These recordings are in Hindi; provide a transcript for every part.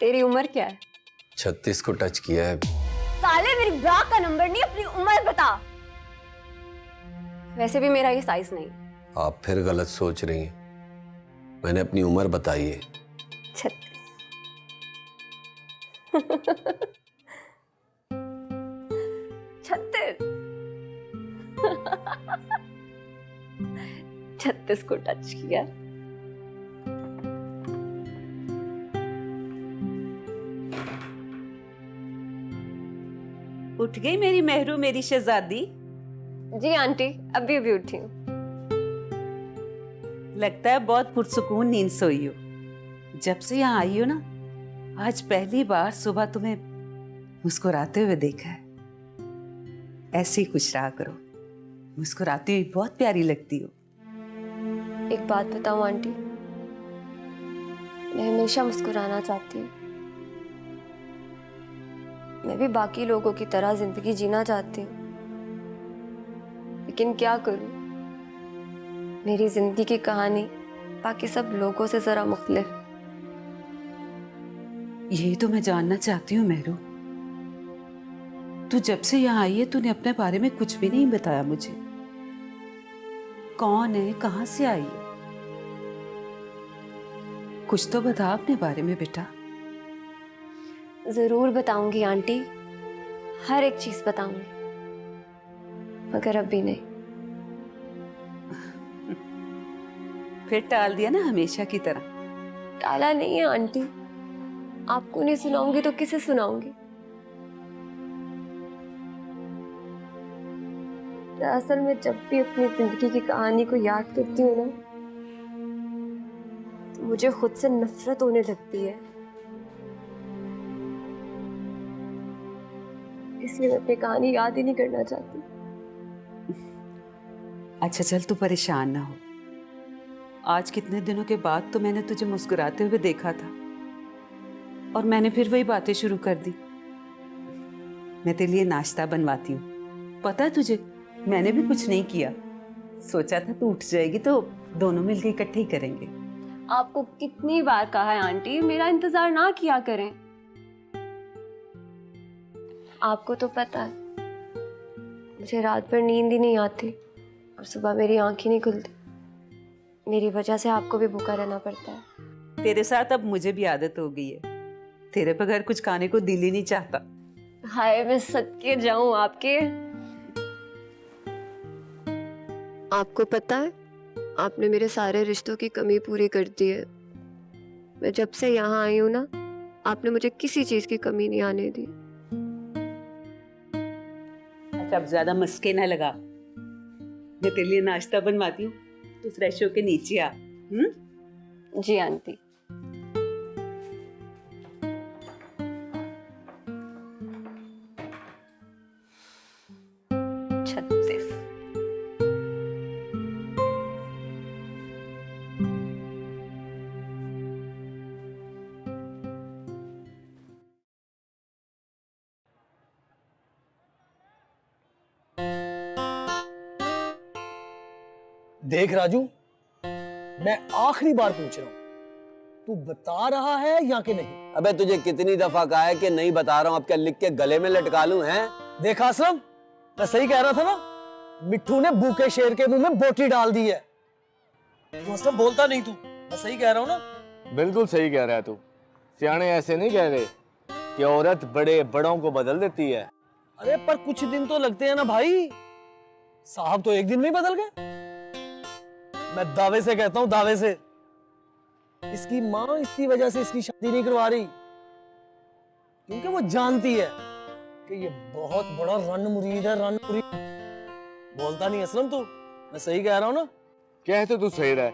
तेरी उम्र क्या है? 36 को टच किया है। साले मेरी ब्रा का नंबर नहीं, अपनी उम्र बता। वैसे भी मेरा ये साइज नहीं। आप फिर गलत सोच रही हैं। मैंने अपनी उम्र बताई है। 36। 36 को टच किया। उठ गई मेरी मेहरू, मेरी शहजादी? जी आंटी, अभी अभी उठी हूँ। लगता है बहुत पुरसुकून नींद सोई हो। जब से यहाँ आई हो ना, आज पहली बार सुबह तुम्हें मुस्कुराते हुए देखा है। ऐसे ही खुश रहा करो, मुस्कुराती हुई बहुत प्यारी लगती हो। एक बात बताऊं आंटी, मैं हमेशा मुस्कुराना चाहती हूँ। मैं भी बाकी लोगों की तरह जिंदगी जीना चाहती हूँ, लेकिन क्या करूं? मेरी जिंदगी की कहानी बाकी सब लोगों से जरा मुख्तलिफ है। यही तो मैं जानना चाहती हूँ मेहरू। तू जब से यहाँ आई है, तूने अपने बारे में कुछ भी नहीं बताया मुझे। कौन है, कहाँ से आई है? कुछ तो बता अपने बारे में बेटा। जरूर बताऊंगी आंटी, हर एक चीज बताऊंगी, मगर अभी नहीं। फिर टाल दिया ना हमेशा की तरह। टाला नहीं है आंटी, आपको नहीं सुनाऊंगी तो किसे सुनाऊंगी? दरअसल मैं जब भी अपनी जिंदगी की कहानी को याद करती हूँ ना, तो मुझे खुद से नफरत होने लगती है। इसलिए मैं अपनी कहानी याद ही नहीं करना चाहती। अच्छा चल, तू परेशान ना हो। आज कितने दिनों के बाद तो मैंने तुझे मुस्कुराते हुए देखा था, और मैंने फिर वही बातें शुरू कर दी। मैं तेरे लिए नाश्ता बनवाती हूँ। पता है तुझे, मैंने भी कुछ नहीं किया। सोचा था तू उठ जाएगी तो दोनों मिलकर इकट्ठे ही करेंगे। आपको कितनी बार कहा है आंटी, मेरा इंतजार ना किया करें। आपको तो पता है मुझे रात भर नींद ही नहीं आती और सुबह मेरी आंख ही नहीं खुलती। मेरी वजह से आपको भी भूखा रहना पड़ता है। तेरे साथ अब मुझे भी आदत हो गई है। तेरे बगैर कुछ खाने को दिल ही नहीं चाहता। हाय मैं सदके जाऊं आपके। आपको पता है, आपने मेरे सारे रिश्तों की कमी पूरी कर दी है। मैं जब से यहाँ आई हूँ ना, आपने मुझे किसी चीज की कमी नहीं आने दी। अच्छा अब ज्यादा मस्के ना लगा। मैं तेरे लिए नाश्ता बनवाती हूँ, तू फ्रेश होके नीचे आ। जी आंटी। देख राजू, मैं आखिरी बार पूछ रहा हूं, तू बता रहा है या कि नहीं? अबे तुझे कितनी दफा कहा है कि नहीं बता रहा हूं। अब क्या लिख के गले में लटका लूं? हैं? देखा असलम, मैं सही कह रहा था ना? मिट्ठू ने भूखे शेर के मुंह में बोटी डाल दी है। तू असलम बोलता नहीं, तू मैं सही कह रहा हूं ना? बिल्कुल सही कह रहा है तू। सियाने ऐसे नहीं कह रहे कि औरत बड़े बड़ों को बदल देती है। अरे पर कुछ दिन तो लगते हैं ना भाई। साहब तो एक दिन में ही बदल गए। मैं दावे से कहता हूं, दावे से, इसकी मां इसकी वजह से इसकी शादी नहीं करवा रही, क्योंकि वो जानती है कि ये बहुत बड़ा रन मुरीद है। रन मुरीद बोलता नहीं असलम तू, मैं सही कह रहा हूं ना? कह तो तू सही रहा है।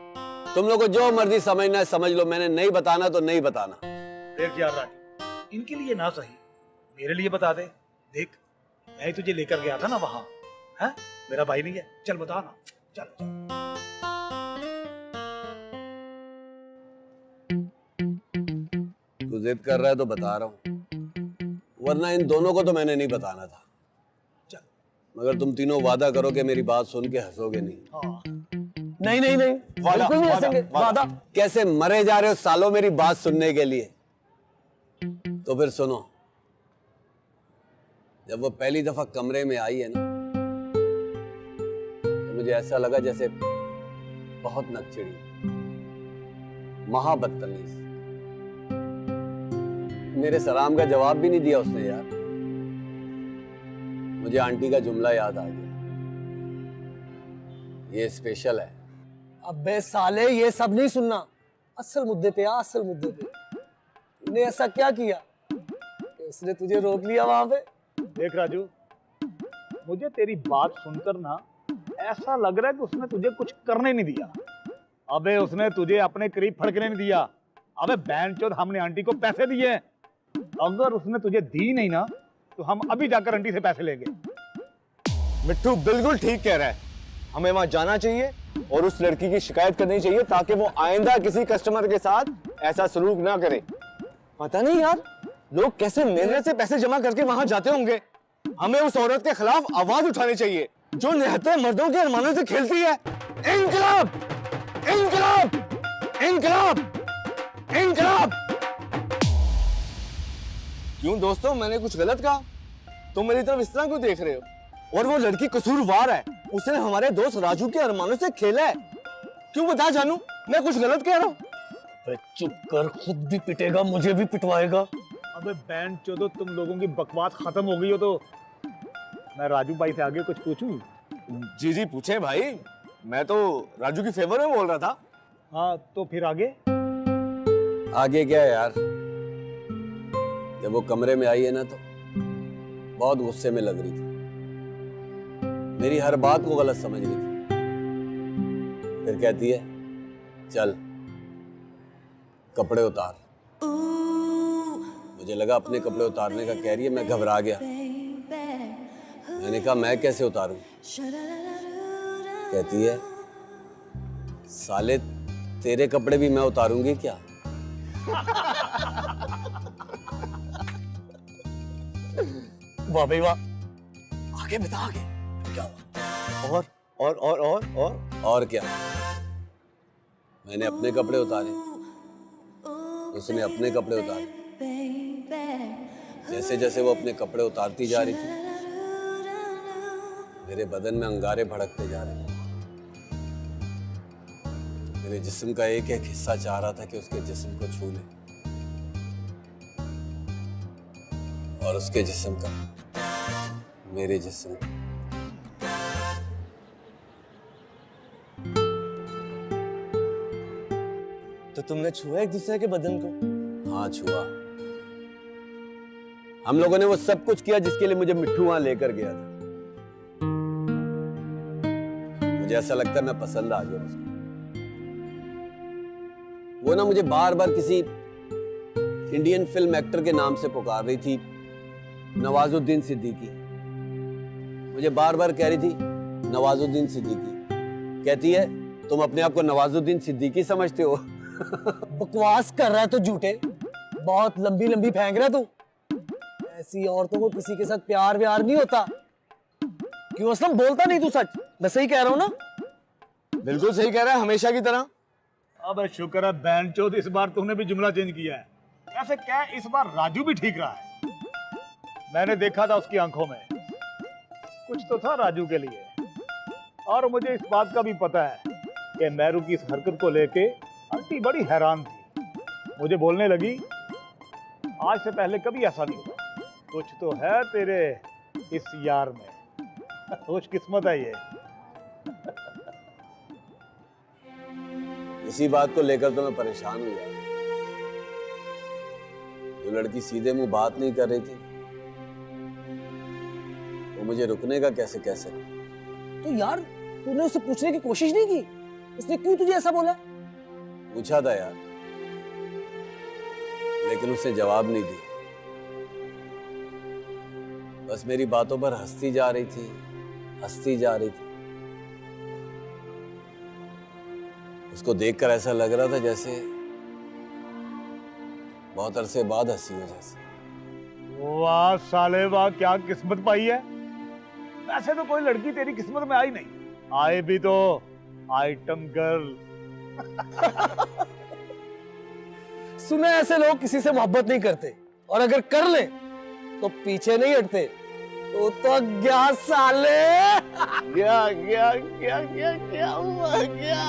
तुम लोग को जो मर्जी समझना है समझ लो। मैंने नहीं बताना तो नहीं बताना। देख यार राजू, इनके लिए ना सही, मेरे लिए बता दे। देख मैं ही तुझे लेकर गया था ना वहां, है? मेरा भाई नहीं है? चल बता ना, चल। तू जिद कर रहा है तो बता रहा हूं, वरना इन दोनों को तो मैंने नहीं बताना था। चल। मगर तुम तीनों वादा करो कि मेरी बात सुन के हंसोगे नहीं। हाँ। नहीं नहीं नहीं, वादा, बिल्कुल नहीं वादा, हंसेंगे। वादा। वादा। कैसे मरे जा रहे हो सालों मेरी बात सुनने के लिए? तो फिर सुनो, जब वो पहली दफा कमरे में आई है ना, तो मुझे ऐसा लगा जैसे बहुत नकचिड़ी, महाबदतमीज। मेरे सलाम का जवाब भी नहीं दिया उसने यार। मुझे आंटी का जुमला याद आ गया, ये स्पेशल है। अबे साले, ये सब नहीं सुनना, असल मुद्दे पे आ, असल मुद्दे पे। तूने ऐसा क्या किया कि उसने तुझे रोक लिया वहां पे? देख राजू, मुझे तेरी बात सुनकर ना ऐसा लग रहा है कि उसने तुझे कुछ करने नहीं दिया। अबे उसने तुझे अपने करीब फड़कने नहीं दिया। अबे बैंचोद, हमने आंटी को पैसे दिए, अगर उसने तुझे दी नहीं ना तो हम अभी जाकर आंटी से पैसे लेंगे। मिट्टू बिल्कुल ठीक कह रहा है, हमें वहां जाना चाहिए और उस लड़की की शिकायत करनी चाहिए ताकि वो आइंदा किसी कस्टमर के साथ ऐसा सलूक ना करे। पता नहीं यार, लोग कैसे मेहनत से पैसे जमा करके वहां जाते होंगे। हमें उस औरत के खिलाफ आवाज उठानी चाहिए जो निहत्ते मर्दों के अरमानों से खेलती है। इंकलाब! इंकलाब! इंकलाब! इंकलाब! क्यों दोस्तों, मैंने कुछ गलत कहा? तुम मेरी तरफ इस तरह क्यों देख रहे हो? और वो लड़की कसूरवार है, उसने हमारे दोस्त राजू के अरमानों से खेला है। क्यों बता जानू, मैं कुछ गलत कह रहा हूँ? चुप कर, खुद भी पिटेगा, मुझे भी पिटवाएगा। अबे बैंचोदो, तुम लोगों की बकवास खत्म हो गई हो तो मैं राजू भाई से आगे कुछ पूछूं? जी जी पूछे भाई, मैं तो राजू की फेवर में बोल रहा था। हाँ तो फिर आगे? आगे क्या है यार, जब वो कमरे में आई है ना तो बहुत गुस्से में लग रही थी, मेरी हर बात को गलत समझ रही थी। फिर कहती है चल कपड़े उतार। मुझे लगा अपने कपड़े उतारने का कह रही है, मैं घबरा गया। मैंने कहा मैं कैसे उतारूं? कहती है साले तेरे कपड़े भी मैं उतारूंगी क्या? वाह भाई वाह, आगे बता, आगे क्या हुआ? और क्या, मैंने अपने कपड़े उतारे, उसने अपने कपड़े उतारे। जैसे जैसे वो अपने कपड़े उतारती जा रही थी, मेरे बदन में अंगारे भड़कते जा रहे थे। मेरे जिस्म का एक एक हिस्सा चाह रहा था कि उसके जिस्म को छू ले, और उसके जिस्म का मेरे जिस्म को। तो तुमने छुआ एक दूसरे के बदन को? हाँ छुआ। हम लोगों ने वो सब कुछ किया जिसके लिए मुझे मिट्टू वहां लेकर गया था। मुझे ऐसा लगता है मैं पसंद आ गया उसको। वो ना मुझे बार बार किसी इंडियन फिल्म एक्टर के नाम से पुकार रही थी, नवाजुद्दीन सिद्दीकी। मुझे बार बार कह रही थी नवाजुद्दीन सिद्दीकी। कहती है तुम अपने आप को नवाजुद्दीन सिद्दीकी समझते हो? बकवास कर रहा है तो झूठे, बहुत लंबी लंबी फेंक रहा है तू। ऐसी औरतों को किसी के साथ प्यार व्यार नहीं होता। क्यों असलम, बोलता नहीं तू सच? मैं सही कह रहा हूं ना? बिल्कुल सही कह रहा है, हमेशा की तरह। अब शुक्र है बैंचोद, इस बार तुमने भी जुमला चेंज किया है। ऐसे क्या है, इस बार राजू भी ठीक रहा है। मैंने देखा था उसकी आंखों में कुछ तो था राजू के लिए, और मुझे इस बात का भी पता है कि मैरू की इस हरकत को लेके आंटी बड़ी हैरान थी। मुझे बोलने लगी आज से पहले कभी ऐसा नहीं हुआ, कुछ तो है तेरे इस यार में, खुशकिस्मत है ये। इसी बात को लेकर तो मैं परेशान हूं यार। जो लड़की सीधे मुंह बात नहीं कर रही थी, वो मुझे रुकने का कैसे कह सकती? तो यार तूने उससे पूछने की कोशिश नहीं की? उसने क्यों तुझे ऐसा बोला? पूछा था यार, लेकिन उसने जवाब नहीं दिया। बस मेरी बातों पर हंसती जा रही थी, हंसती जा रही थी। उसको देखकर ऐसा लग रहा था जैसे बहुत अरसे बाद हंसी हो जैसे। वाह साले वाह, क्या किस्मत पाई है। वैसे तो कोई लड़की तेरी किस्मत में आई नहीं, आए भी तो आइटम गर्ल। सुना है ऐसे लोग किसी से मोहब्बत नहीं करते, और अगर कर ले तो पीछे नहीं हटते। तो गया साले। क्या क्या क्या क्या क्या हुआ क्या?